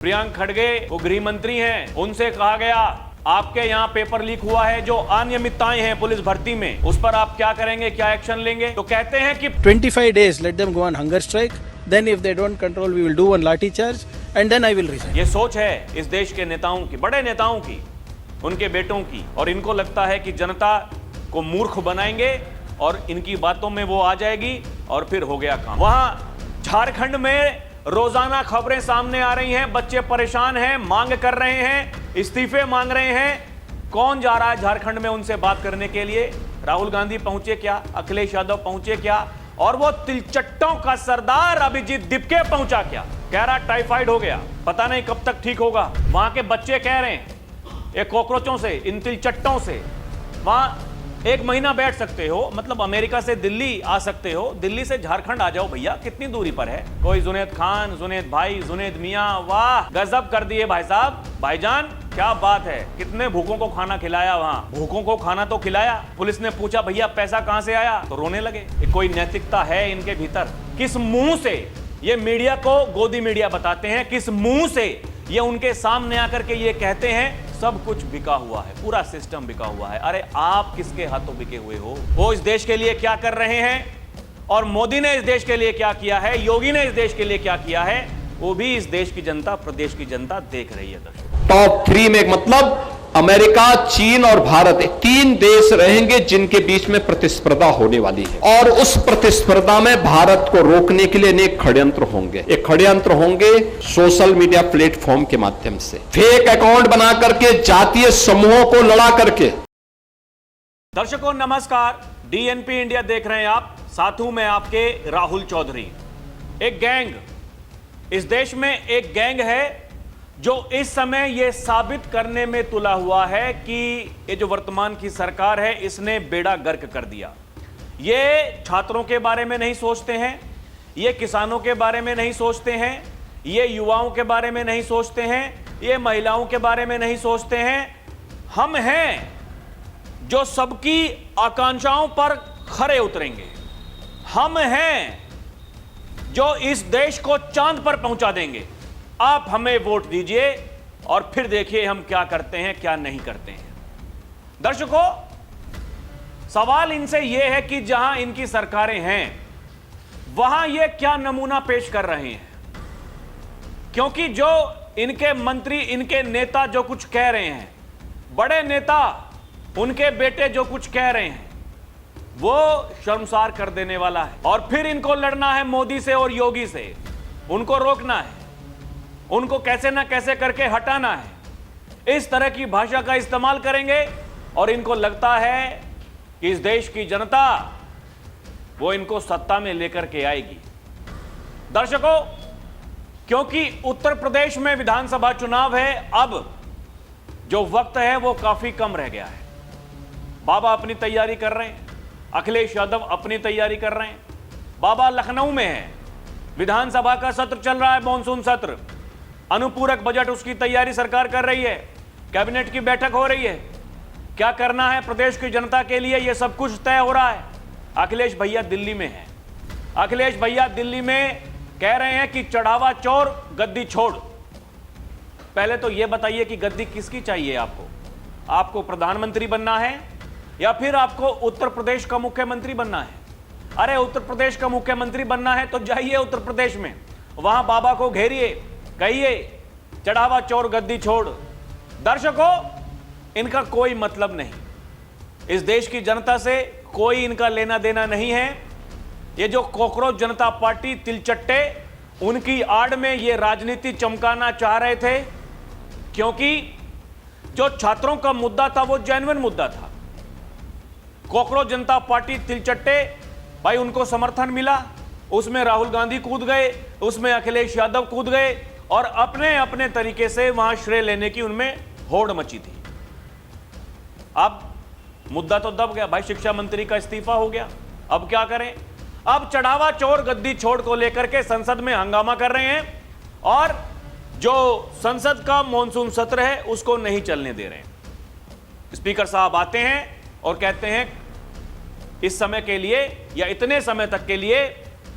प्रियंक खड़गे वो गृह मंत्री हैं, उनसे कहा गया आपके यहाँ पेपर लीक हुआ है, जो अनियमितताएं हैं पुलिस भर्ती में, उस पर आप क्या करेंगे, क्या एक्शन लेंगे? तो कहते हैं कि 25 days let them go on hunger strike, then if they don't control we will do one लाठी charge and then I will resign। ये सोच है इस देश के नेताओं की, बड़े नेताओं की, उनके बेटों की, और इनको लगता है कि जनता को मूर्ख बनाएंगे और इनकी बातों में वो आ जाएगी और फिर हो गया काम। वहां झारखंड में रोजाना खबरें सामने आ रही हैं, बच्चे परेशान हैं, मांग कर रहे हैं, इस्तीफे मांग रहे हैं। कौन जा रहा है झारखंड में उनसे बात करने के लिए? राहुल गांधी पहुंचे क्या? अखिलेश यादव पहुंचे क्या? और वो तिलचट्टों का सरदार अभिजीत दिपके पहुंचा क्या? कह रहा टाइफाइड हो गया, पता नहीं कब तक ठीक होगा। वहां के बच्चे कह रहे हैं ये कॉकरोचों से, इन तिलचट्टों से वहां 1 महीना बैठ सकते हो, मतलब अमेरिका से दिल्ली आ सकते हो, दिल्ली से झारखंड आ जाओ भैया, कितनी दूरी पर है। कोई जुनैद खान, जुनैद भाई, जुनैद मियां, वाह गजब कर दिए भाई साहब, भाईजान क्या बात है। कितने भूखों को खाना खिलाया, वहां भूखों को खाना तो खिलाया। पुलिस ने पूछा भैया पैसा कहां से आया, तो रोने लगे। कोई नैतिकता है इनके भीतर? किस मुंह से ये मीडिया को गोदी मीडिया बताते हैं, किस मुंह से ये उनके सामने आकर के ये कहते हैं सब कुछ बिका हुआ है, पूरा सिस्टम बिका हुआ है। अरे आप किसके हाथों बिके हुए हो? वो इस देश के लिए क्या कर रहे हैं और मोदी ने इस देश के लिए क्या किया है, योगी ने इस देश के लिए क्या किया है, वो भी इस देश की जनता, प्रदेश की जनता देख रही है। दर्शकों, टॉप 3 में मतलब अमेरिका, चीन और भारत, 3 देश रहेंगे जिनके बीच में प्रतिस्पर्धा होने वाली है। और उस प्रतिस्पर्धा में भारत को रोकने के लिए अनेक षड्यंत्र होंगे। एक षड्यंत्र होंगे सोशल मीडिया प्लेटफॉर्म के माध्यम से, फेक अकाउंट बना करके, जातीय समूहों को लड़ा करके। दर्शकों नमस्कार, डीएनपी इंडिया देख रहे हैं आप, साथ हूं मैं आपके राहुल चौधरी। एक गैंग, इस देश में एक गैंग है जो इस समय यह साबित करने में तुला हुआ है कि ये जो वर्तमान की सरकार है इसने बेड़ा गर्क कर दिया। ये छात्रों के बारे में नहीं सोचते हैं, ये किसानों के बारे में नहीं सोचते हैं, ये युवाओं के बारे में नहीं सोचते हैं, ये महिलाओं के बारे में नहीं सोचते हैं। हम हैं जो सबकी आकांक्षाओं पर खरे उतरेंगे, हम हैं जो इस देश को चांद पर पहुंचा देंगे। आप हमें वोट दीजिए और फिर देखिए हम क्या करते हैं, क्या नहीं करते हैं। दर्शकों, सवाल इनसे यह है कि जहां इनकी सरकारें हैं वहां ये क्या नमूना पेश कर रहे हैं, क्योंकि जो इनके मंत्री, इनके नेता जो कुछ कह रहे हैं, बड़े नेता, उनके बेटे जो कुछ कह रहे हैं, वो शर्मसार कर देने वाला है। और फिर इनको लड़ना है मोदी से और योगी से, उनको रोकना है, उनको कैसे ना कैसे करके हटाना है। इस तरह की भाषा का इस्तेमाल करेंगे और इनको लगता है कि इस देश की जनता वो इनको सत्ता में लेकर के आएगी। दर्शकों, क्योंकि उत्तर प्रदेश में विधानसभा चुनाव है, अब जो वक्त है वो काफी कम रह गया है। बाबा अपनी तैयारी कर रहे हैं, अखिलेश यादव अपनी तैयारी कर रहे हैं। बाबा लखनऊ में है, विधानसभा का सत्र चल रहा है, मॉनसून सत्र, अनुपूरक बजट उसकी तैयारी सरकार कर रही है, कैबिनेट की बैठक हो रही है, क्या करना है प्रदेश की जनता के लिए यह सब कुछ तय हो रहा है। अखिलेश भैया दिल्ली में है, अखिलेश भैया दिल्ली में कह रहे हैं कि चढ़ावा चोर गद्दी छोड़। पहले तो यह बताइए कि गद्दी किसकी चाहिए आपको? आपको प्रधानमंत्री बनना है या फिर आपको उत्तर प्रदेश का मुख्यमंत्री बनना है? अरे उत्तर प्रदेश का मुख्यमंत्री बनना है तो जाइए उत्तर प्रदेश में, वहां बाबा को घेरिए, कहिए चढ़ावा चोर गद्दी छोड़। दर्शकों, इनका कोई मतलब नहीं, इस देश की जनता से कोई इनका लेना देना नहीं है। ये जो कॉकरोच जनता पार्टी तिलचट्टे, उनकी आड़ में ये राजनीति चमकाना चाह रहे थे, क्योंकि जो छात्रों का मुद्दा था वो जेन्युइन मुद्दा था। कॉकरोच जनता पार्टी तिलचट्टे भाई, उनको समर्थन मिला, उसमें राहुल गांधी कूद गए, उसमें अखिलेश यादव कूद गए और अपने अपने तरीके से वहां श्रेय लेने की उनमें होड़ मची थी। अब मुद्दा तो दब गया भाई, शिक्षा मंत्री का इस्तीफा हो गया, अब क्या करें? अब चढ़ावा चोर गद्दी छोड़ को लेकर के संसद में हंगामा कर रहे हैं और जो संसद का मॉनसून सत्र है उसको नहीं चलने दे रहे हैं। स्पीकर साहब आते हैं और कहते हैं इस समय के लिए या इतने समय तक के लिए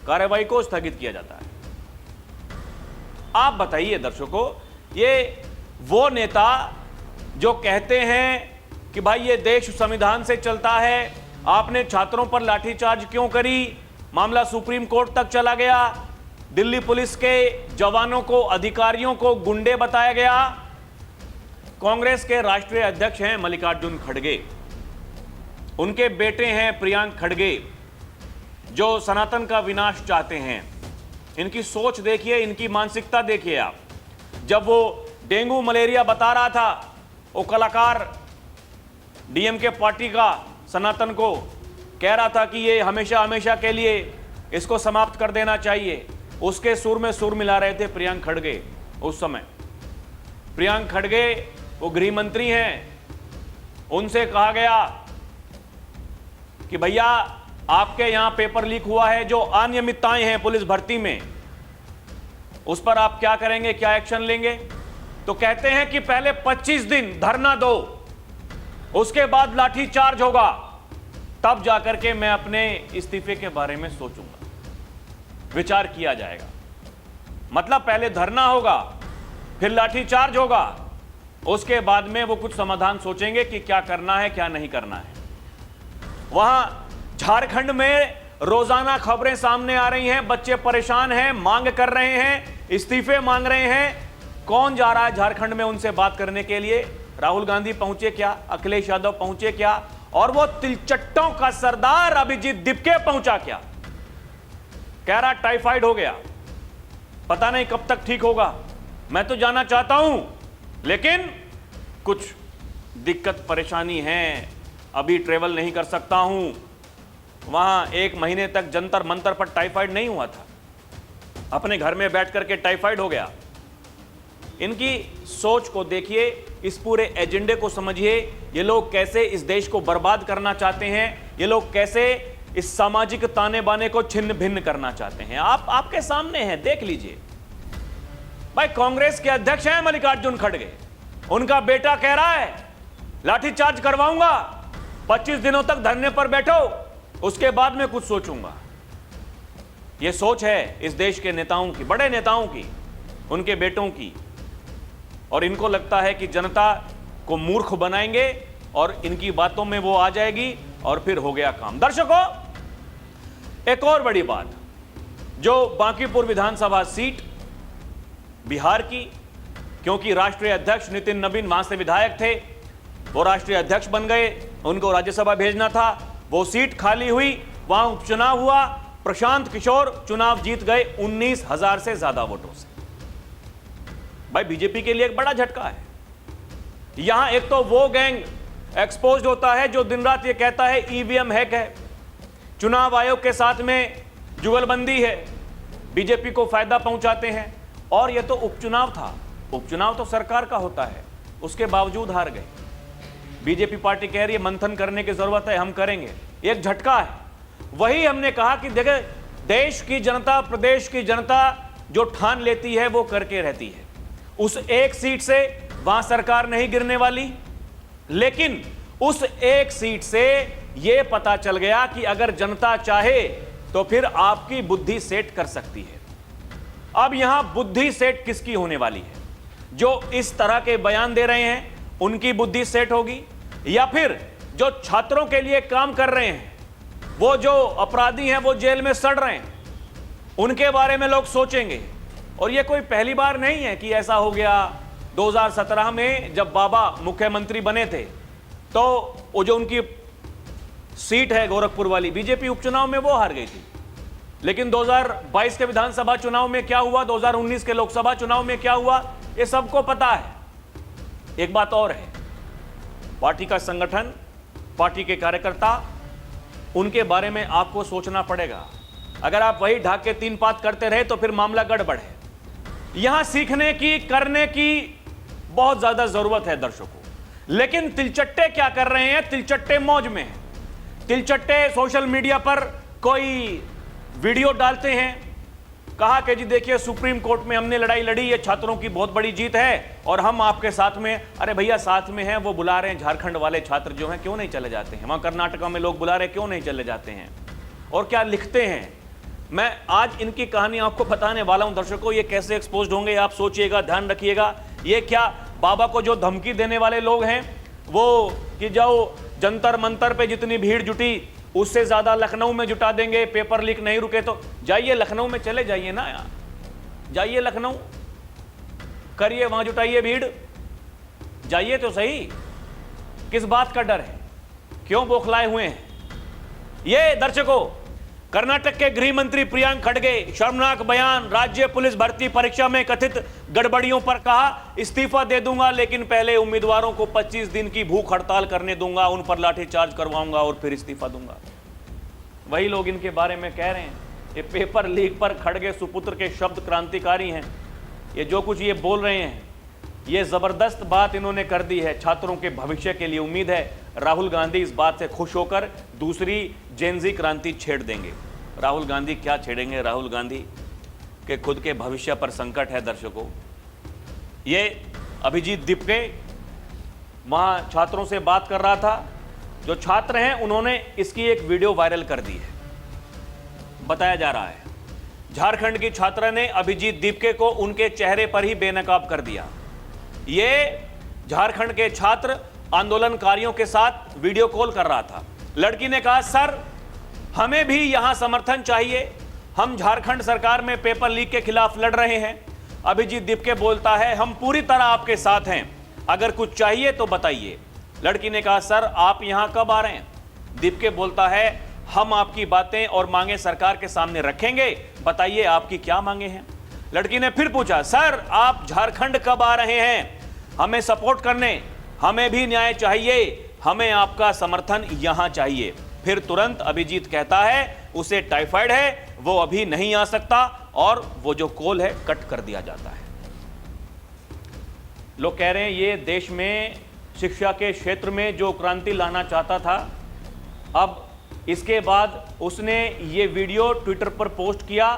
कार्यवाही को स्थगित किया जाता है। आप बताइए दर्शकों ये वो नेता जो कहते हैं कि भाई ये देश संविधान से चलता है, आपने छात्रों पर लाठीचार्ज क्यों करी, मामला सुप्रीम कोर्ट तक चला गया, दिल्ली पुलिस के जवानों को, अधिकारियों को गुंडे बताया गया। कांग्रेस के राष्ट्रीय अध्यक्ष हैं मल्लिकार्जुन खड़गे, उनके बेटे हैं प्रियांक खड़गे, जो सनातन का विनाश चाहते हैं। इनकी सोच देखिए, इनकी मानसिकता देखिए आप। जब वो डेंगू मलेरिया बता रहा था, वो कलाकार डीएमके पार्टी का सनातन को कह रहा था कि ये हमेशा हमेशा के लिए इसको समाप्त कर देना चाहिए, उसके सुर में सुर मिला रहे थे प्रियांक खड़गे उस समय। प्रियांक खड़गे वो गृह मंत्री हैं, उनसे कहा गया कि भैया आपके यहां पेपर लीक हुआ है, जो अनियमितताएं हैं पुलिस भर्ती में, उस पर आप क्या करेंगे, क्या एक्शन लेंगे? तो कहते हैं कि पहले 25 दिन धरना दो, उसके बाद लाठी चार्ज होगा, तब जाकर के मैं अपने इस्तीफे के बारे में सोचूंगा, विचार किया जाएगा। मतलब पहले धरना होगा, फिर लाठी चार्ज होगा, उसके बाद में वो कुछ समाधान सोचेंगे कि क्या करना है, क्या नहीं करना है। वहां झारखंड में रोजाना खबरें सामने आ रही हैं, बच्चे परेशान हैं, मांग कर रहे हैं, इस्तीफे मांग रहे हैं। कौन जा रहा है झारखंड में उनसे बात करने के लिए? राहुल गांधी पहुंचे क्या? अखिलेश यादव पहुंचे क्या? और वो तिलचट्टों का सरदार अभिजीत दिपके पहुंचा क्या? कह रहा टाइफाइड हो गया, पता नहीं कब तक ठीक होगा, मैं तो जाना चाहता हूं, लेकिन कुछ दिक्कत परेशानी है, अभी ट्रेवल नहीं कर सकता हूं। वहां 1 महीने तक जंतर मंतर पर टाइफाइड नहीं हुआ था, अपने घर में बैठ करके टाइफाइड हो गया। इनकी सोच को देखिए, इस पूरे एजेंडे को समझिए। ये लोग कैसे इस देश को बर्बाद करना चाहते हैं, ये लोग कैसे इस सामाजिक ताने बाने को छिन्न भिन्न करना चाहते हैं। आपके सामने है, देख लीजिए। भाई कांग्रेस के अध्यक्ष हैं मल्लिकार्जुन खड़गे, उनका बेटा कह रहा है लाठीचार्ज करवाऊंगा, 25 दिनों तक धरने पर बैठो, उसके बाद में कुछ सोचूंगा। यह सोच है इस देश के नेताओं की, बड़े नेताओं की, उनके बेटों की। और इनको लगता है कि जनता को मूर्ख बनाएंगे और इनकी बातों में वो आ जाएगी और फिर हो गया काम। दर्शकों, एक और बड़ी बात, जो बांकीपुर विधानसभा सीट बिहार की, क्योंकि राष्ट्रीय अध्यक्ष नितिन नबीन वहां से विधायक थे, वो राष्ट्रीय अध्यक्ष बन गए, उनको राज्यसभा भेजना था, वो सीट खाली हुई, वहां उपचुनाव हुआ, प्रशांत किशोर चुनाव जीत गए 19,000 से ज्यादा वोटों से। भाई बीजेपी के लिए एक बड़ा झटका है। यहां एक तो वो गैंग एक्सपोज होता है जो दिन रात ये कहता है ईवीएम हैक है, चुनाव आयोग के साथ में जुगलबंदी है, बीजेपी को फायदा पहुंचाते हैं। और ये तो उपचुनाव था, उपचुनाव तो सरकार का होता है, उसके बावजूद हार गए। बीजेपी पार्टी कह रही है मंथन करने की जरूरत है, हम करेंगे। एक झटका है। वही हमने कहा कि देखे, देश की जनता, प्रदेश की जनता जो ठान लेती है वो करके रहती है। उस एक सीट से वहां सरकार नहीं गिरने वाली, लेकिन उस एक सीट से यह पता चल गया कि अगर जनता चाहे तो फिर आपकी बुद्धि सेट कर सकती है। अब यहां बुद्धि सेट किसकी होने वाली है? जो इस तरह के बयान दे रहे हैं उनकी बुद्धि सेट होगी, या फिर जो छात्रों के लिए काम कर रहे हैं, वो जो अपराधी हैं, वो जेल में सड़ रहे हैं, उनके बारे में लोग सोचेंगे। और ये कोई पहली बार नहीं है कि ऐसा हो गया। 2017 में जब बाबा मुख्यमंत्री बने थे, तो वो जो उनकी सीट है गोरखपुर वाली, बीजेपी उपचुनाव में वो हार गई थी। लेकिन 2022 के विधानसभा चुनाव में क्या हुआ, 2019 के लोकसभा चुनाव में क्या हुआ, ये सबको पता है। एक बात और है, पार्टी का संगठन, पार्टी के कार्यकर्ता, उनके बारे में आपको सोचना पड़ेगा। अगर आप वही ढाक के 3 पात करते रहे तो फिर मामला गड़बड़ है। यहां सीखने की, करने की बहुत ज्यादा जरूरत है दर्शकों। लेकिन तिलचट्टे क्या कर रहे हैं? तिलचट्टे मौज में हैं। तिलचट्टे सोशल मीडिया पर कोई वीडियो डालते हैं, कहा कि जी देखिए सुप्रीम कोर्ट में हमने लड़ाई लड़ी, ये छात्रों की बहुत बड़ी जीत है और हम आपके साथ में। अरे भैया साथ में हैं, वो बुला रहे हैं, झारखंड वाले छात्र जो हैं क्यों नहीं चले जाते हैं? वहां कर्नाटका में लोग बुला रहे क्यों नहीं चले जाते हैं? और क्या लिखते हैं? मैं आज इनकी कहानी आपको बताने वाला हूं दर्शकों। ये कैसे एक्सपोज्ड होंगे आप सोचिएगा, ध्यान रखिएगा। ये क्या बाबा को जो धमकी देने वाले लोग हैं वो कि जाओ जंतर मंतर पे जितनी भीड़ जुटी उससे ज्यादा लखनऊ में जुटा देंगे, पेपर लीक नहीं रुके तो जाइए लखनऊ में, चले जाइए ना यार, जाइए लखनऊ, करिए वहां जुटाइए भीड़, जाइए तो सही। किस बात का डर है, क्यों बौखलाए हुए हैं? ये दर्शकों, कर्नाटक के गृह मंत्री प्रियांक खड़गे शर्मनाक बयान, राज्य पुलिस भर्ती परीक्षा में कथित गड़बड़ियों पर कहा इस्तीफा दे दूंगा लेकिन पहले उम्मीदवारों को 25 दिन की भूख हड़ताल करने दूंगा, उन पर लाठीचार्ज करवाऊंगा और फिर इस्तीफा दूंगा। वही लोग इनके बारे में कह रहे हैं ये पेपर लीक पर खड़गे सुपुत्र के शब्द क्रांतिकारी हैं। ये जो कुछ ये बोल रहे हैं ये जबरदस्त बात इन्होंने कर दी है छात्रों के भविष्य के लिए। उम्मीद है राहुल गांधी इस बात से खुश होकर दूसरी जेनजी क्रांति छेड़ देंगे। राहुल गांधी क्या छेड़ेंगे? राहुल गांधी के खुद के भविष्य पर संकट है दर्शकों। ये अभिजीत दीपके वहां छात्रों से बात कर रहा था, जो छात्र हैं उन्होंने इसकी एक वीडियो वायरल कर दी है। बताया जा रहा है झारखंड की छात्रा ने अभिजीत दीपके को उनके चेहरे पर ही बेनकाब कर दिया। ये झारखंड के छात्र आंदोलनकारियों के साथ वीडियो कॉल कर रहा था। लड़की ने कहा सर हमें भी यहां समर्थन चाहिए, हम झारखंड सरकार में पेपर लीक के खिलाफ लड़ रहे हैं। अभिजीत दीपके बोलता है हम पूरी तरह आपके साथ हैं, अगर कुछ चाहिए तो बताइए। लड़की ने कहा सर आप यहां कब आ रहे हैं? दीपके बोलता है हम आपकी बातें और मांगे सरकार के सामने रखेंगे, बताइए आपकी क्या मांगे हैं। लड़की ने फिर पूछा सर आप झारखंड कब आ रहे हैं हमें सपोर्ट करने? हमें भी न्याय चाहिए, हमें आपका समर्थन यहां चाहिए। फिर तुरंत अभिजीत कहता है उसे टाइफाइड है, वो अभी नहीं आ सकता, और वो जो कॉल है कट कर दिया जाता है। लोग कह रहे हैं ये देश में शिक्षा के क्षेत्र में जो क्रांति लाना चाहता था, अब इसके बाद उसने ये वीडियो ट्विटर पर पोस्ट किया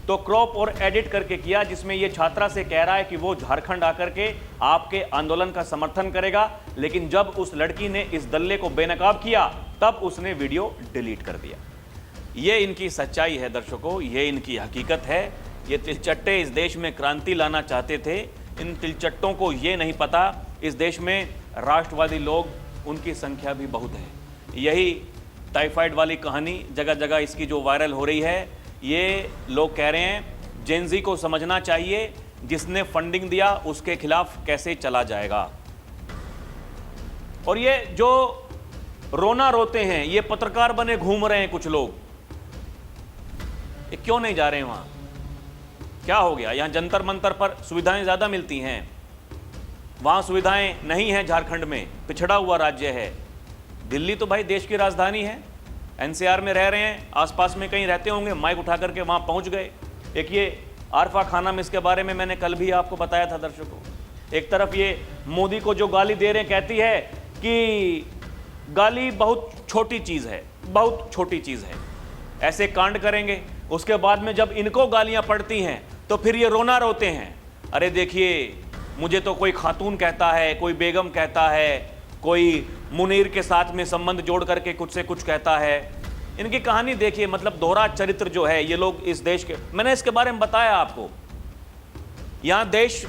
तो क्रॉप और एडिट करके किया, जिसमें ये छात्रा से कह रहा है कि वो झारखंड आकर के आपके आंदोलन का समर्थन करेगा, लेकिन जब उस लड़की ने इस दल्ले को बेनकाब किया तब उसने वीडियो डिलीट कर दिया। ये इनकी सच्चाई है दर्शकों, ये इनकी हकीकत है। ये तिलचट्टे इस देश में क्रांति लाना चाहते थे, इन तिलचट्टों को ये नहीं पता इस देश में राष्ट्रवादी लोग उनकी संख्या भी बहुत है। यही टाइफाइड वाली कहानी जगह जगह इसकी जो वायरल हो रही है, ये लोग कह रहे हैं जेनजी को समझना चाहिए जिसने फंडिंग दिया उसके खिलाफ कैसे चला जाएगा। और ये जो रोना रोते हैं ये पत्रकार बने घूम रहे हैं कुछ लोग, ये क्यों नहीं जा रहे हैं वहां? क्या हो गया? यहां जंतर मंतर पर सुविधाएं ज्यादा मिलती हैं, वहां सुविधाएं नहीं हैं। झारखंड में पिछड़ा हुआ राज्य है। दिल्ली तो भाई देश की राजधानी है, एनसीआर में रह रहे हैं, आसपास में कहीं रहते होंगे, माइक उठा करके वहां पहुंच गए। एक ये आरफा खाना में, इसके बारे में मैंने कल भी आपको बताया था दर्शकों। एक तरफ ये मोदी को जो गाली दे रहे हैं, कहती है कि गाली बहुत छोटी चीज है, बहुत छोटी चीज है, ऐसे कांड करेंगे। उसके बाद में जब इनको गालियां पड़ती हैं तो फिर ये रोना रोते हैं, अरे देखिए मुझे तो कोई खातून कहता है, कोई बेगम कहता है, कोई मुनीर के साथ में संबंध जोड़ करके कुछ से कुछ कहता है। इनकी कहानी देखिए, मतलब दोहरा चरित्र जो है ये लोग इस देश के, मैंने इसके बारे में बताया आपको। यहां देश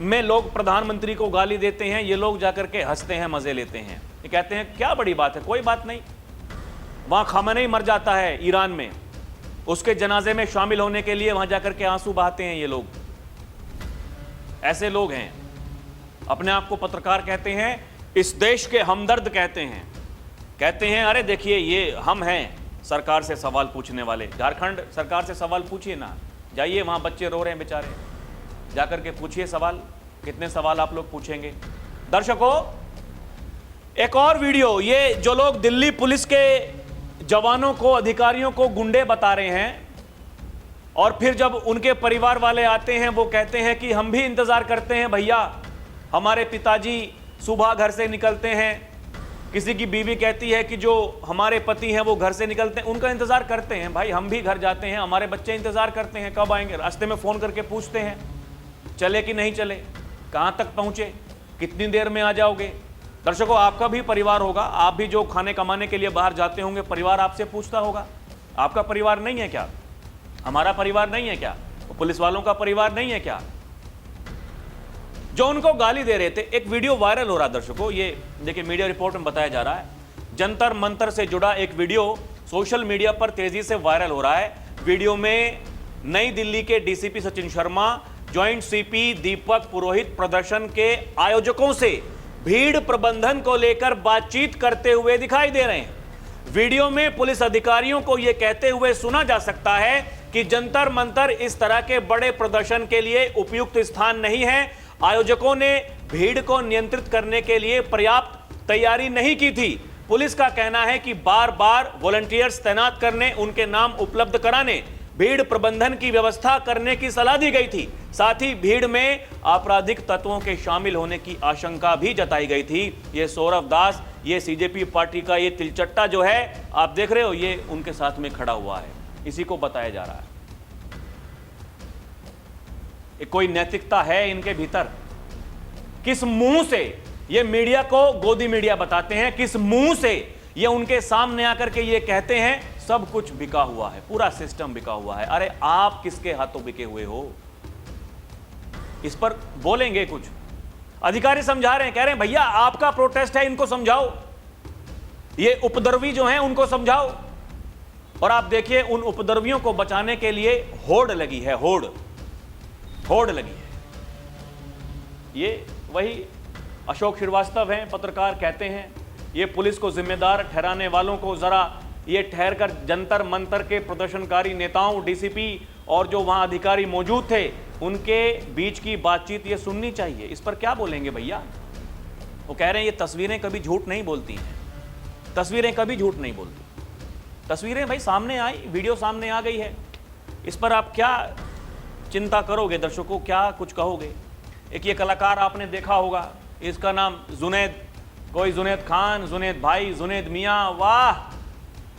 में लोग प्रधानमंत्री को गाली देते हैं, ये लोग जाकर के हंसते हैं, मजे लेते हैं, ये कहते हैं क्या बड़ी बात है, कोई बात नहीं। वहां खामेनेई मर जाता है ईरान में, उसके जनाजे में शामिल होने के लिए वहां जाकर के आंसू बहाते हैं ये लोग। ऐसे लोग हैं, अपने आप को पत्रकार कहते हैं, इस देश के हमदर्द कहते हैं अरे देखिए ये हम हैं सरकार से सवाल पूछने वाले। झारखंड सरकार से सवाल पूछिए ना, जाइए वहां बच्चे रो रहे हैं बेचारे, जाकर के पूछिए सवाल, कितने सवाल आप लोग पूछेंगे। दर्शकों एक और वीडियो, ये जो लोग दिल्ली पुलिस के जवानों को, अधिकारियों को गुंडे बता रहे हैं, और फिर जब उनके परिवार वाले आते हैं वो कहते हैं कि हम भी इंतजार करते हैं भैया, हमारे पिताजी सुबह घर से निकलते हैं। किसी की बीवी कहती है कि जो हमारे पति हैं वो घर से निकलते हैं, उनका इंतजार करते हैं। भाई हम भी घर जाते हैं, हमारे बच्चे इंतजार करते हैं कब आएंगे, रास्ते में फोन करके पूछते हैं चले कि नहीं चले, कहां तक पहुंचे, कितनी देर में आ जाओगे। दर्शकों आपका भी परिवार होगा, आप भी जो खाने कमाने के लिए बाहर जाते होंगे, परिवार आपसे पूछता होगा आपका परिवार नहीं है क्या, हमारा परिवार नहीं है क्या, पुलिस वालों का परिवार नहीं है क्या। जो उनको गाली दे रहे थे। एक वीडियो वायरल हो रहा है दर्शकों, ये देखिए मीडिया रिपोर्ट में बताया जा रहा है, जंतर मंतर से जुड़ा एक वीडियो सोशल मीडिया पर तेजी से वायरल हो रहा है। वीडियो में नई दिल्ली के DCP Sachin Sharma, joint CP Deepak Purohit प्रदर्शन के आयोजकों से भीड़ प्रबंधन को लेकर बातचीत करते हुए दिखाई दे रहे हैं। वीडियो में पुलिस अधिकारियों को यह कहते हुए सुना जा सकता है कि जंतर मंतर इस तरह के बड़े प्रदर्शन के लिए उपयुक्त स्थान नहीं है। आयोजकों ने भीड़ को नियंत्रित करने के लिए पर्याप्त तैयारी नहीं की थी। पुलिस का कहना है कि बार बार वॉलंटियर्स तैनात करने, उनके नाम उपलब्ध कराने, भीड़ प्रबंधन की व्यवस्था करने की सलाह दी गई थी। साथ ही भीड़ में आपराधिक तत्वों के शामिल होने की आशंका भी जताई गई थी। ये सौरभ दास, ये सीजेपी पार्टी का ये तिलचट्टा जो है आप देख रहे हो, ये उनके साथ में खड़ा हुआ है, इसी को बताया जा रहा है। कोई नैतिकता है इनके भीतर? किस मुंह से ये मीडिया को गोदी मीडिया बताते हैं? किस मुंह से ये उनके सामने आकर के ये कहते हैं सब कुछ बिका हुआ है, पूरा सिस्टम बिका हुआ है? अरे आप किसके हाथों बिके हुए हो? इस पर बोलेंगे कुछ अधिकारी, समझा रहे हैं, कह रहे हैं भैया आपका प्रोटेस्ट है, इनको समझाओ, ये उपद्रवी जो हैं उनको समझाओ। और आप देखिए उन उपद्रवियों को बचाने के लिए होड़ लगी है, होड़ लगी है। ये वही अशोक श्रीवास्तव हैं, पत्रकार, कहते हैं ये पुलिस को जिम्मेदार ठहराने वालों को जरा ये ठहर कर जंतर मंतर के प्रदर्शनकारी नेताओं, डीसीपी और जो वहां अधिकारी मौजूद थे उनके बीच की बातचीत ये सुननी चाहिए। इस पर क्या बोलेंगे भैया? वो कह रहे हैं ये तस्वीरें कभी झूठ नहीं बोलती हैं, तस्वीरें कभी झूठ नहीं बोलती। तस्वीरें भाई सामने आई, वीडियो सामने आ गई है, इस पर आप क्या चिंता करोगे? दर्शकों क्या कुछ कहोगे? एक ये कलाकार आपने देखा होगा, इसका नाम जुनैद, कोई जुनैद खान, जुनैद भाई, जुनैद मियाँ, वाह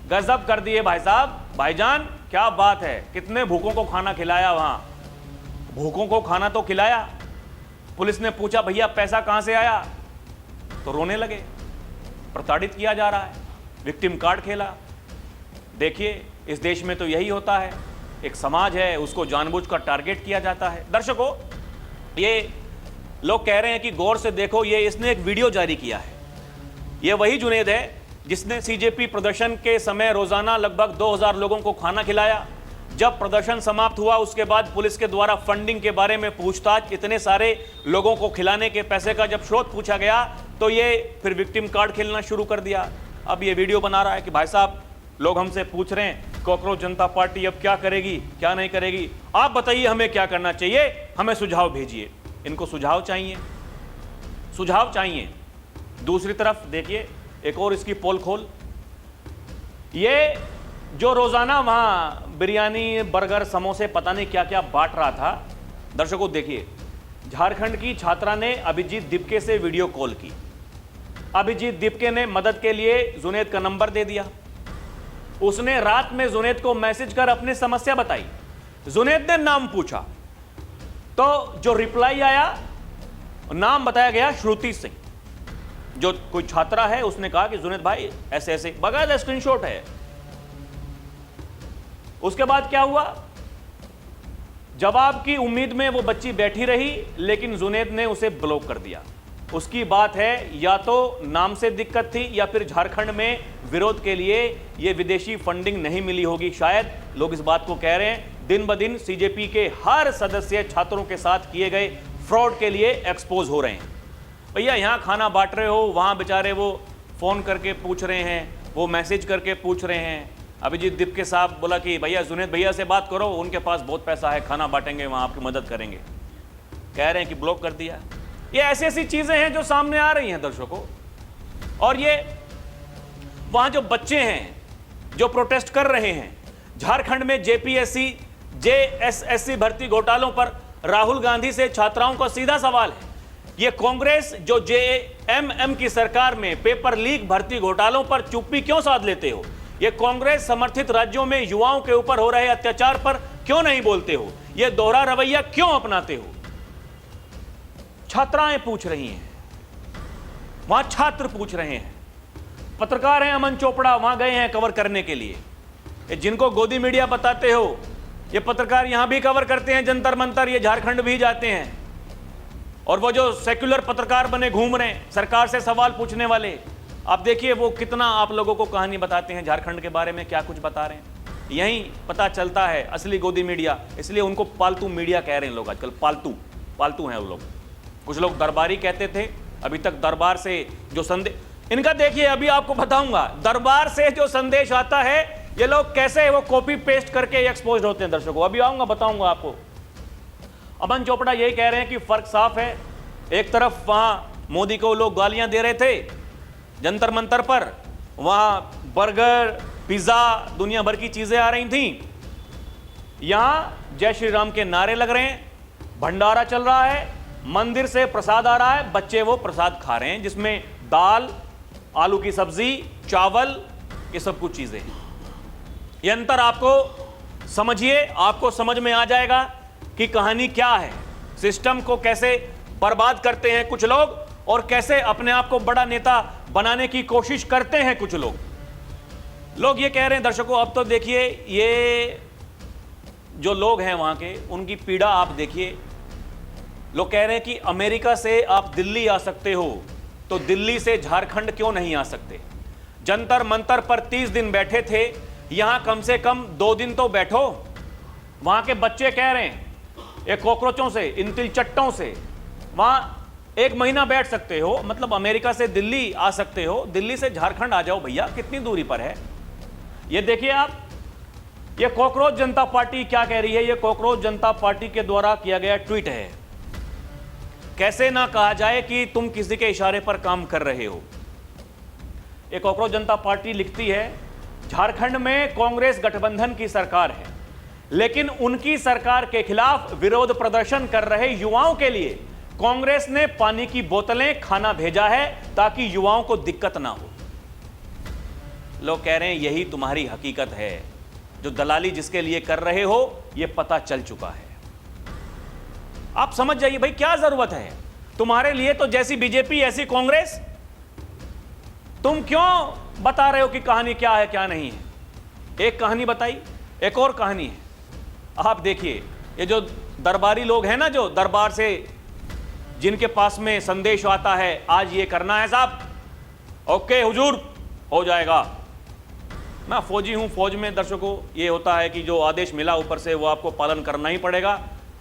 गजब कर दिए भाई साहब, भाईजान क्या बात है। कितने भूखों को खाना खिलाया, वहां भूखों को खाना तो खिलाया। पुलिस ने पूछा भैया पैसा कहां से आया, तो रोने लगे। प्रताड़ित किया जा रहा है, विक्टिम कार्ड खेला। देखिए इस देश में तो यही होता है, एक समाज है उसको जानबूझकर टारगेट किया जाता है। दर्शकों ये लोग कह रहे हैं कि गौर से देखो, ये इसने एक वीडियो जारी किया है, ये वही जुनैद है जिसने सीजेपी प्रदर्शन के समय रोजाना लगभग 2000 लोगों को खाना खिलाया। जब प्रदर्शन समाप्त हुआ उसके बाद पुलिस के द्वारा फंडिंग के बारे में पूछताछ, इतने सारे लोगों को खिलाने के पैसे का जब स्रोत पूछा गया तो ये फिर विक्टिम कार्ड खेलना शुरू कर दिया। अब ये वीडियो बना रहा है कि भाई साहब लोग हमसे पूछ रहे हैं कॉकरोच जनता पार्टी अब क्या करेगी, क्या नहीं करेगी, आप बताइए हमें क्या करना चाहिए, हमें सुझाव भेजिए। इनको सुझाव चाहिए, सुझाव चाहिए। दूसरी तरफ देखिए एक और इसकी पोल खोल, ये जो रोजाना वहां बिरयानी, बर्गर, समोसे, पता नहीं क्या क्या बांट रहा था। दर्शकों देखिए, झारखंड की छात्रा ने अभिजीत दिपके से वीडियो कॉल की। अभिजीत दिपके ने मदद के लिए जुनैद का नंबर दे दिया। उसने रात में जुनैद को मैसेज कर अपनी समस्या बताई। जुनैद ने नाम पूछा तो जो रिप्लाई आया, नाम बताया गया श्रुति सिंह। जो कोई छात्रा है उसने कहा कि जुनैद भाई ऐसे ऐसे, बकायदा स्क्रीनशॉट है। उसके बाद क्या हुआ, जवाब की उम्मीद में वो बच्ची बैठी रही, लेकिन जुनैद ने उसे ब्लॉक कर दिया। उसकी बात है या तो नाम से दिक्कत थी या फिर झारखंड में विरोध के लिए ये विदेशी फंडिंग नहीं मिली होगी। शायद लोग इस बात को कह रहे हैं। दिन ब दिन सीजेपी के हर सदस्य छात्रों के साथ किए गए फ्रॉड के लिए एक्सपोज हो रहे हैं। भैया यहाँ खाना बांट रहे हो, वहाँ बेचारे वो फ़ोन करके पूछ रहे हैं, वो मैसेज करके पूछ रहे हैं। अभिजीत दिपके साहब बोला कि भैया जुनैद भैया से बात करो, उनके पास बहुत पैसा है, खाना बांटेंगे, वहाँ आपकी मदद करेंगे। कह रहे हैं कि ब्लॉक कर दिया। ये ऐसी ऐसी चीज़ें हैं जो सामने आ रही हैं दर्शकों। और ये वहाँ जो बच्चे हैं जो प्रोटेस्ट कर रहे हैं, झारखंड में जेपीएससी, जेएसएससी भर्ती घोटालों पर राहुल गांधी से छात्राओं का सीधा सवाल है, ये कांग्रेस जो जेएमएम की सरकार में पेपर लीक, भर्ती घोटालों पर चुप्पी क्यों साध लेते हो? ये कांग्रेस समर्थित राज्यों में युवाओं के ऊपर हो रहे अत्याचार पर क्यों नहीं बोलते हो? ये दोहरा रवैया क्यों अपनाते हो? छात्राएं पूछ रही हैं, वहां छात्र पूछ रहे हैं। पत्रकार हैं अमन चोपड़ा, वहां गए हैं कवर करने के लिए। जिनको गोदी मीडिया बताते हो, ये पत्रकार यहां भी कवर करते हैं जंतर मंतर, ये झारखंड भी जाते हैं। और वो जो सेक्युलर पत्रकार बने घूम रहे हैं सरकार से सवाल पूछने वाले, आप देखिए वो कितना आप लोगों को कहानी बताते हैं झारखंड के बारे में, क्या कुछ बता रहे हैं। यहीं पता चलता है असली गोदी मीडिया, इसलिए उनको पालतू मीडिया कह रहे हैं लोग आजकल, पालतू हैं वो लोग। कुछ लोग दरबारी कहते थे, अभी तक दरबार से जो संदेश इनका देखिए, अभी आपको बताऊंगा दरबार से जो संदेश आता है ये लोग कैसे वो कॉपी पेस्ट करके एक्सपोज होते हैं दर्शकों, अभी आऊंगा बताऊंगा आपको। अमन चोपड़ा यही कह रहे हैं कि फर्क साफ है, एक तरफ वहां मोदी को लोग गालियां दे रहे थे जंतर मंतर पर, वहां बर्गर पिज्जा दुनिया भर की चीजें आ रही थी, यहां जय श्री राम के नारे लग रहे हैं, भंडारा चल रहा है, मंदिर से प्रसाद आ रहा है, बच्चे वो प्रसाद खा रहे हैं जिसमें दाल, आलू की सब्जी, चावल, ये सब कुछ चीजें हैं। ये अंतर आपको समझिए, आपको समझ में आ जाएगा कि कहानी क्या है, सिस्टम को कैसे बर्बाद करते हैं कुछ लोग और कैसे अपने आप को बड़ा नेता बनाने की कोशिश करते हैं कुछ लोग ये कह रहे हैं दर्शकों, अब तो देखिए ये जो लोग हैं वहां के, उनकी पीड़ा आप देखिए। लोग कह रहे हैं कि अमेरिका से आप दिल्ली आ सकते हो तो दिल्ली से झारखंड क्यों नहीं आ सकते। जंतर मंतर पर 30 दिन बैठे थे, यहां कम से कम 2 दिन तो बैठो। वहां के बच्चे कह रहे हैं ये कॉकरोचों से, इन तिलचट्टों से वहां 1 महीना बैठ सकते हो, मतलब अमेरिका से दिल्ली आ सकते हो, दिल्ली से झारखंड आ जाओ भैया, कितनी दूरी पर है। ये देखिए आप, ये कॉकरोच जनता पार्टी क्या कह रही है, ये कॉकरोच जनता पार्टी के द्वारा किया गया ट्वीट है। कैसे ना कहा जाए कि तुम किसी के इशारे पर काम कर रहे हो। ये कॉकरोच जनता पार्टी लिखती है झारखंड में कांग्रेस गठबंधन की सरकार है, लेकिन उनकी सरकार के खिलाफ विरोध प्रदर्शन कर रहे युवाओं के लिए कांग्रेस ने पानी की बोतलें, खाना भेजा है ताकि युवाओं को दिक्कत ना हो। लोग कह रहे हैं यही तुम्हारी हकीकत है, जो दलाली जिसके लिए कर रहे हो यह पता चल चुका है। आप समझ जाइए भाई, क्या जरूरत है तुम्हारे लिए, तो जैसी बीजेपी ऐसी कांग्रेस। तुम क्यों बता रहे हो कि कहानी क्या है क्या नहीं है। एक कहानी बताई, एक और कहानी है। आप देखिए ये जो दरबारी लोग हैं ना, जो दरबार से जिनके पास में संदेश आता है आज ये करना है साहब, ओके हुजूर हो जाएगा। मैं फौजी हूं, फौज में दर्शकों ये होता है कि जो आदेश मिला ऊपर से वो आपको पालन करना ही पड़ेगा,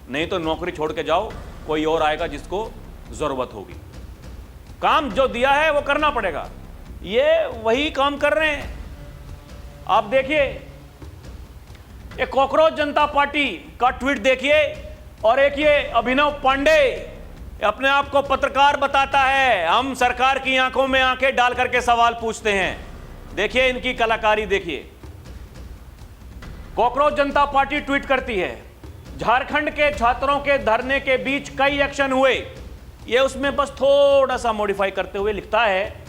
नहीं तो नौकरी छोड़ के जाओ, कोई और आएगा जिसको जरूरत होगी। काम जो दिया है वो करना पड़ेगा, ये वही काम कर रहे हैं। आप देखिए ये कॉकरोच जनता पार्टी का ट्वीट देखिए, और एक ये अभिनव पांडे अपने आप को पत्रकार बताता है, हम सरकार की आंखों में आंखें डाल करके सवाल पूछते हैं। देखिए इनकी कलाकारी देखिए। कॉकरोच जनता पार्टी ट्वीट करती है झारखंड के छात्रों के धरने के बीच कई एक्शन हुए। ये उसमें बस थोड़ा सा मॉडिफाई करते हुए लिखता है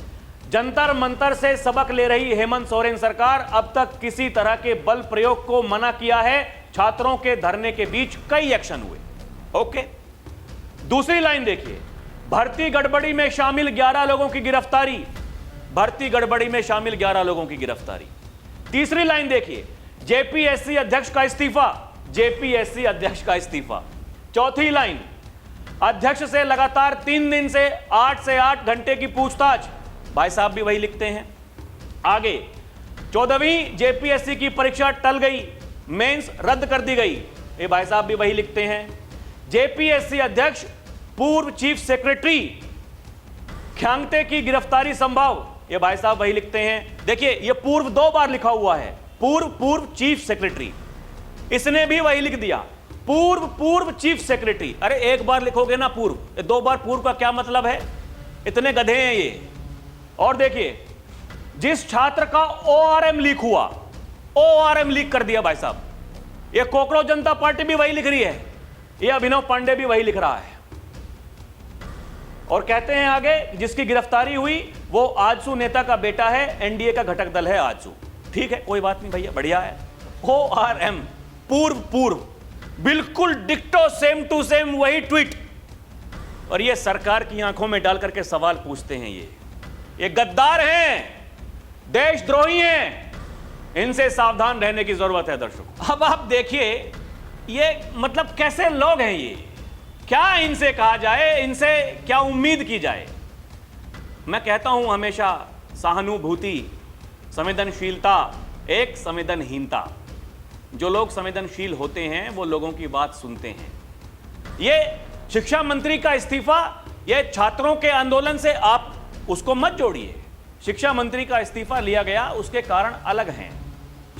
जंतर मंतर से सबक ले रही हेमंत सोरेन सरकार, अब तक किसी तरह के बल प्रयोग को मना किया है, छात्रों के धरने के बीच कई एक्शन हुए। ओके, दूसरी लाइन देखिए, भर्ती गड़बड़ी में शामिल 11 लोगों की गिरफ्तारी, भर्ती गड़बड़ी में शामिल 11 लोगों की गिरफ्तारी। तीसरी लाइन देखिए, जेपीएससी अध्यक्ष का इस्तीफा, जेपीएससी अध्यक्ष का इस्तीफा। चौथी लाइन, अध्यक्ष से लगातार 3 दिन से 8 से 8 घंटे की पूछताछ, भाई साहब भी वही लिखते हैं। आगे 14वीं जेपीएससी की परीक्षा टल गई, मेंस रद्द कर दी गई, ये भाई साहब भी वही लिखते हैं। जेपीएससी अध्यक्ष पूर्व चीफ सेक्रेटरी ख्यांगते की गिरफ्तारी संभव, ये भाई साहब वही लिखते हैं। देखिए ये पूर्व 2 बार लिखा हुआ है, पूर्व चीफ सेक्रेटरी, इसने भी वही लिख दिया पूर्व चीफ सेक्रेटरी। अरे एक बार लिखोगे ना पूर्व, 2 बार पूर्व का क्या मतलब है, इतने गधे हैं ये। और देखिए जिस छात्र का ओआरएम लीक हुआ, ओआरएम लीक कर दिया भाई साहब, ये कॉकरोच जनता पार्टी भी वही लिख रही है, ये अभिनव पांडे भी वही लिख रहा है। और कहते हैं आगे जिसकी गिरफ्तारी हुई वो आजसू नेता का बेटा है, एनडीए का घटक दल है आजसू। ठीक है, कोई बात नहीं भैया, बढ़िया है। ओआरएम पूर्व, बिल्कुल डिक्टो सेम टू सेम वही ट्वीट, और ये सरकार की आंखों में डाल करके सवाल पूछते हैं। ये गद्दार हैं, देशद्रोही हैं, इनसे सावधान रहने की जरूरत है दर्शकों। अब आप देखिए ये मतलब कैसे लोग हैं क्या इनसे कहा जाए, इनसे क्या उम्मीद की जाए? मैं कहता हूं हमेशा सहानुभूति, संवेदनशीलता, एक संवेदनहीनता। जो लोग संवेदनशील होते हैं वो लोगों की बात सुनते हैं। ये शिक्षा मंत्री का इस्तीफा, ये छात्रों के आंदोलन से आप उसको मत जोड़िए। शिक्षा मंत्री का इस्तीफा लिया गया, उसके कारण अलग हैं।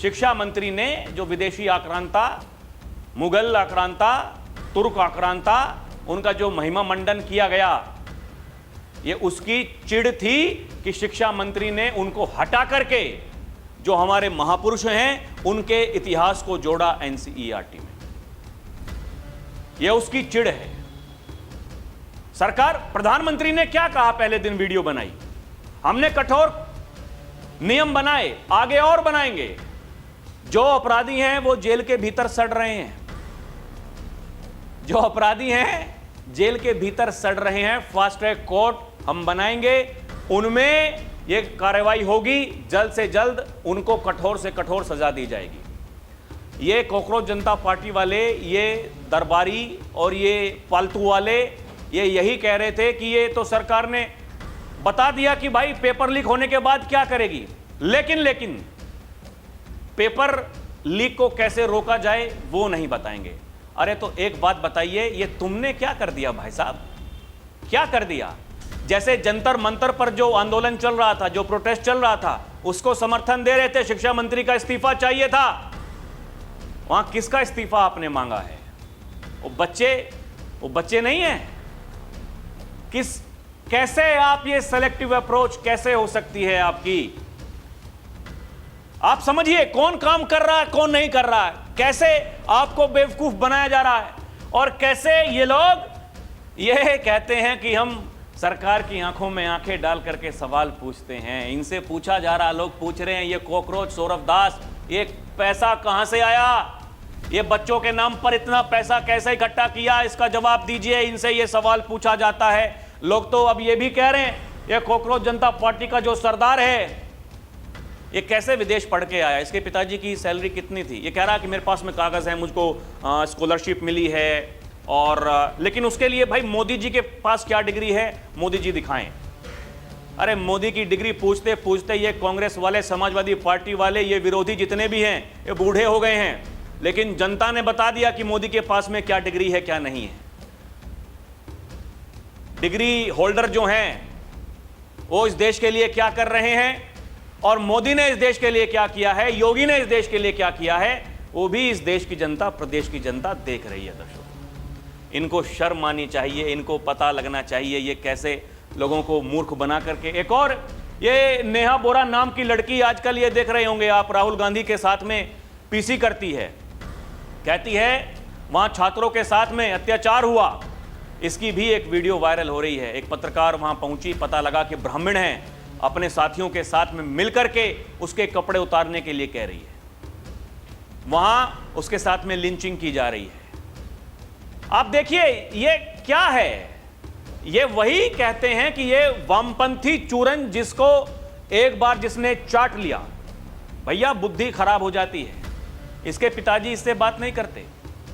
शिक्षा मंत्री ने जो विदेशी आक्रांता, मुगल आक्रांता, तुर्क आक्रांता, उनका जो महिमा मंडन किया गया, ये उसकी चिढ़ थी कि शिक्षा मंत्री ने उनको हटा करके जो हमारे महापुरुष हैं उनके इतिहास को जोड़ा एनसीईआरटी में। यह उसकी चिढ़ है। सरकार, प्रधानमंत्री ने क्या कहा? पहले दिन वीडियो बनाई, हमने कठोर नियम बनाए, आगे और बनाएंगे। जो अपराधी हैं वो जेल के भीतर सड़ रहे हैं, जो अपराधी हैं जेल के भीतर सड़ रहे हैं। फास्ट ट्रैक कोर्ट हम बनाएंगे, उनमें ये कार्रवाई होगी, जल्द से जल्द उनको कठोर से कठोर सजा दी जाएगी। ये कॉकरोच जनता पार्टी वाले, ये दरबारी और ये फालतू वाले ये यही कह रहे थे कि ये तो सरकार ने बता दिया कि भाई पेपर लीक होने के बाद क्या करेगी, लेकिन पेपर लीक को कैसे रोका जाए वो नहीं बताएंगे। अरे तो एक बात बताइए, ये तुमने क्या कर दिया भाई साहब, क्या कर दिया? जैसे जंतर मंतर पर जो आंदोलन चल रहा था, जो प्रोटेस्ट चल रहा था, उसको समर्थन दे रहे थे, शिक्षा मंत्री का इस्तीफा चाहिए था, वहां किसका इस्तीफा आपने मांगा है? वो बच्चे नहीं है। कैसे आप ये सेलेक्टिव अप्रोच कैसे हो सकती है आपकी? आप समझिए कौन काम कर रहा है, कौन नहीं कर रहा है, कैसे आपको बेवकूफ बनाया जा रहा है, और कैसे ये लोग ये कहते हैं कि हम सरकार की आंखों में आंखें डाल करके सवाल पूछते हैं। इनसे पूछा जा रहा, लोग पूछ रहे हैं, ये कॉकरोच सौरभ दास, ये पैसा कहां से आया? ये बच्चों के नाम पर इतना पैसा कैसे इकट्ठा किया? इसका जवाब दीजिए। इनसे ये सवाल पूछा जाता है। लोग तो अब ये भी कह रहे हैं, ये कॉकरोच जनता पार्टी का जो सरदार है ये कैसे विदेश पढ़ के आया, इसके पिताजी की सैलरी कितनी थी? ये कह रहा कि मेरे पास में कागज है, मुझको स्कॉलरशिप मिली है, और लेकिन उसके लिए भाई मोदी जी के पास क्या डिग्री है, मोदी जी दिखाएं। अरे मोदी की डिग्री पूछते पूछते ये कांग्रेस वाले, समाजवादी पार्टी वाले, ये विरोधी जितने भी हैं ये बूढ़े हो गए हैं, लेकिन जनता ने बता दिया कि मोदी के पास में क्या डिग्री है क्या नहीं है। डिग्री होल्डर जो हैं वो इस देश के लिए क्या कर रहे हैं, और मोदी ने इस देश के लिए क्या किया है, योगी ने इस देश के लिए क्या किया है, वो भी इस देश की जनता, प्रदेश की जनता देख रही है। दर्शकों, इनको शर्म आनी चाहिए, इनको पता लगना चाहिए ये कैसे लोगों को मूर्ख बना करके। एक और ये नेहा बोरा नाम की लड़की, आजकल ये देख रहे होंगे आप, राहुल गांधी के साथ में पीसी करती है, कहती है वहां छात्रों के साथ में अत्याचार हुआ। इसकी भी एक वीडियो वायरल हो रही है। एक पत्रकार वहां पहुंची, पता लगा कि ब्राह्मण हैं, अपने साथियों के साथ में मिलकर के उसके कपड़े उतारने के लिए कह रही है। वहां उसके साथ में लिंचिंग की जा रही है। आप देखिए ये क्या है, ये वही कहते हैं कि ये वामपंथी चूरन, जिसको एक बार जिसने चाट लिया, भैया बुद्धि खराब हो जाती है। इसके पिताजी इससे बात नहीं करते,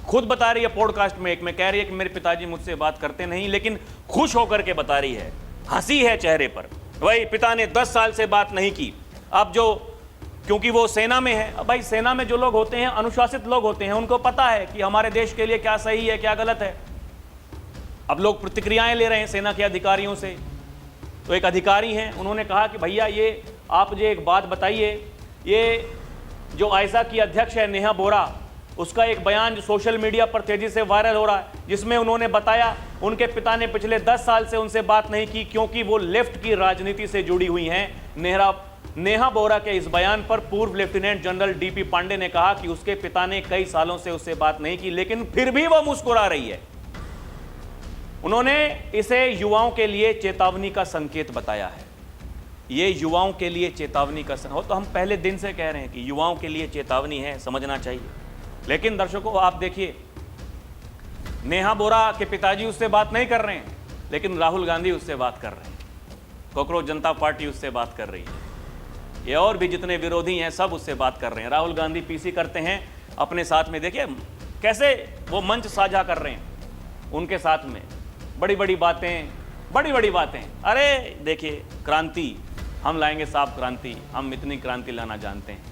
खुद बता रही है पॉडकास्ट में एक में, कह रही है कि मेरे पिताजी मुझसे बात करते नहीं, लेकिन खुश होकर के बता रही है, हंसी है चेहरे पर। भाई पिता ने 10 साल से बात नहीं की। अब जो, क्योंकि वो सेना में है, अब भाई सेना में जो लोग होते हैं अनुशासित लोग होते हैं, उनको पता है कि हमारे देश के लिए क्या सही है क्या गलत है। अब लोग प्रतिक्रियाएं ले रहे हैं सेना के अधिकारियों से। तो एक अधिकारी हैं, उन्होंने कहा कि भैया ये आप मुझे एक बात बताइए, ये जो आयसा की अध्यक्ष है नेहा बोरा, उसका एक बयान जो सोशल मीडिया पर तेजी से वायरल हो रहा है, जिसमें उन्होंने बताया उनके पिता ने पिछले 10 साल से उनसे बात नहीं की क्योंकि वो लेफ्ट की राजनीति से जुड़ी हुई हैं। नेहा बोरा के इस बयान पर पूर्व लेफ्टिनेंट जनरल डीपी पांडे ने कहा कि उसके पिता ने कई सालों से उससे बात नहीं की, लेकिन फिर भी वो मुस्कुरा रही है। उन्होंने इसे युवाओं के लिए चेतावनी का संकेत बताया है। ये युवाओं के लिए चेतावनी का संकेत हो, तो हम पहले दिन से कह रहे हैं कि युवाओं के लिए चेतावनी है, समझना चाहिए। लेकिन दर्शकों आप देखिए, नेहा बोरा के पिताजी उससे बात नहीं कर रहे हैं, लेकिन राहुल गांधी उससे बात कर रहे हैं, कॉकरोच जनता पार्टी उससे बात कर रही है, ये और भी जितने विरोधी हैं सब उससे बात कर रहे हैं। राहुल गांधी पीसी करते हैं अपने साथ में, देखिए कैसे वो मंच साझा कर रहे हैं। उनके साथ में बड़ी बड़ी बातें। अरे देखिए, क्रांति हम लाएंगे, साफ क्रांति, हम इतनी क्रांति लाना जानते हैं।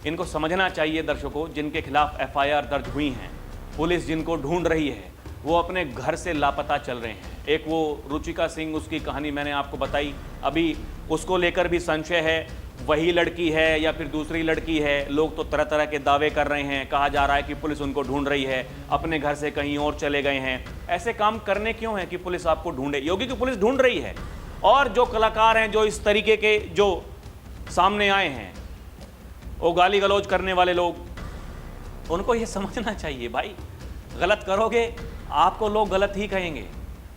इनको समझना चाहिए दर्शकों, जिनके खिलाफ एफआईआर दर्ज हुई हैं, पुलिस जिनको ढूंढ रही है, वो अपने घर से लापता चल रहे हैं। एक वो रुचिका सिंह, उसकी कहानी मैंने आपको बताई, अभी उसको लेकर भी संशय है, वही लड़की है या फिर दूसरी लड़की है। लोग तो तरह तरह के दावे कर रहे हैं, कहा जा रहा है कि पुलिस उनको ढूंढ रही है, अपने घर से कहीं और चले गए हैं। ऐसे काम करने क्यों है कि पुलिस आपको ढूंढे? योगी की पुलिस ढूंढ रही है। और जो कलाकार हैं, जो इस तरीके के जो सामने आए हैं, वो गाली गलौज करने वाले लोग, उनको ये समझना चाहिए भाई, गलत करोगे आपको लोग गलत ही कहेंगे,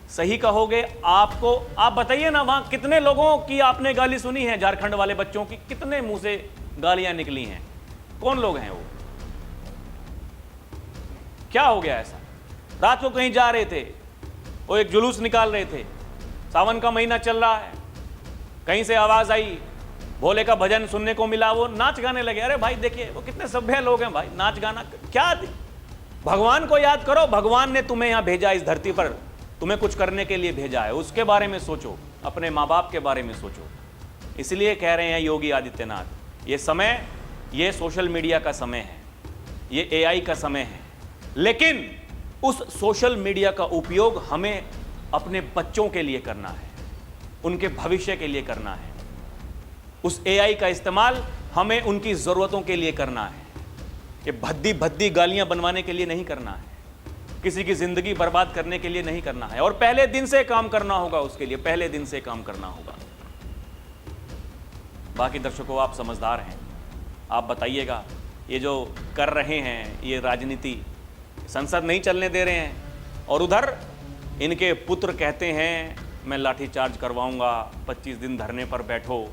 सही कहोगे आपको। आप बताइए ना, वहां कितने लोगों की आपने गाली सुनी है? झारखंड वाले बच्चों की कितने मुंह से गालियां निकली हैं? कौन लोग हैं वो? क्या हो गया ऐसा? रात को कहीं जा रहे थे, वो एक जुलूस निकाल रहे थे, सावन का महीना चल रहा है, कहीं से आवाज आई, भोले का भजन सुनने को मिला, वो नाच गाने लगे। अरे भाई देखिए, वो कितने सभ्य लोग हैं भाई, नाच गाना क्या? भगवान को याद करो, भगवान ने तुम्हें यहां भेजा, इस धरती पर तुम्हें कुछ करने के लिए भेजा है, उसके बारे में सोचो, अपने माँ बाप के बारे में सोचो। इसलिए कह रहे हैं योगी आदित्यनाथ, ये समय, ये सोशल मीडिया का समय है, ये एआई का समय है, लेकिन उस सोशल मीडिया का उपयोग हमें अपने बच्चों के लिए करना है, उनके भविष्य के लिए करना है। उस एआई का इस्तेमाल हमें उनकी ज़रूरतों के लिए करना है, ये भद्दी भद्दी गालियां बनवाने के लिए नहीं करना है, किसी की जिंदगी बर्बाद करने के लिए नहीं करना है। और पहले दिन से काम करना होगा, उसके लिए पहले दिन से काम करना होगा। बाकी दर्शकों, आप समझदार हैं, आप बताइएगा, ये जो कर रहे हैं ये राजनीति, संसद नहीं चलने दे रहे हैं, और उधर इनके पुत्र कहते हैं मैं लाठीचार्ज करवाऊंगा, 25 दिन धरने पर बैठो।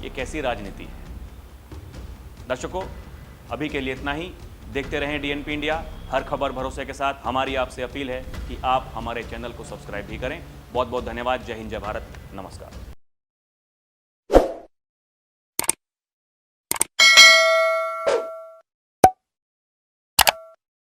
ये कैसी राजनीति है? दर्शकों, अभी के लिए इतना ही। देखते रहें डीएनपी इंडिया, हर खबर भरोसे के साथ। हमारी आपसे अपील है कि आप हमारे चैनल को सब्सक्राइब भी करें। बहुत बहुत धन्यवाद। जय हिंद, जय भारत, नमस्कार।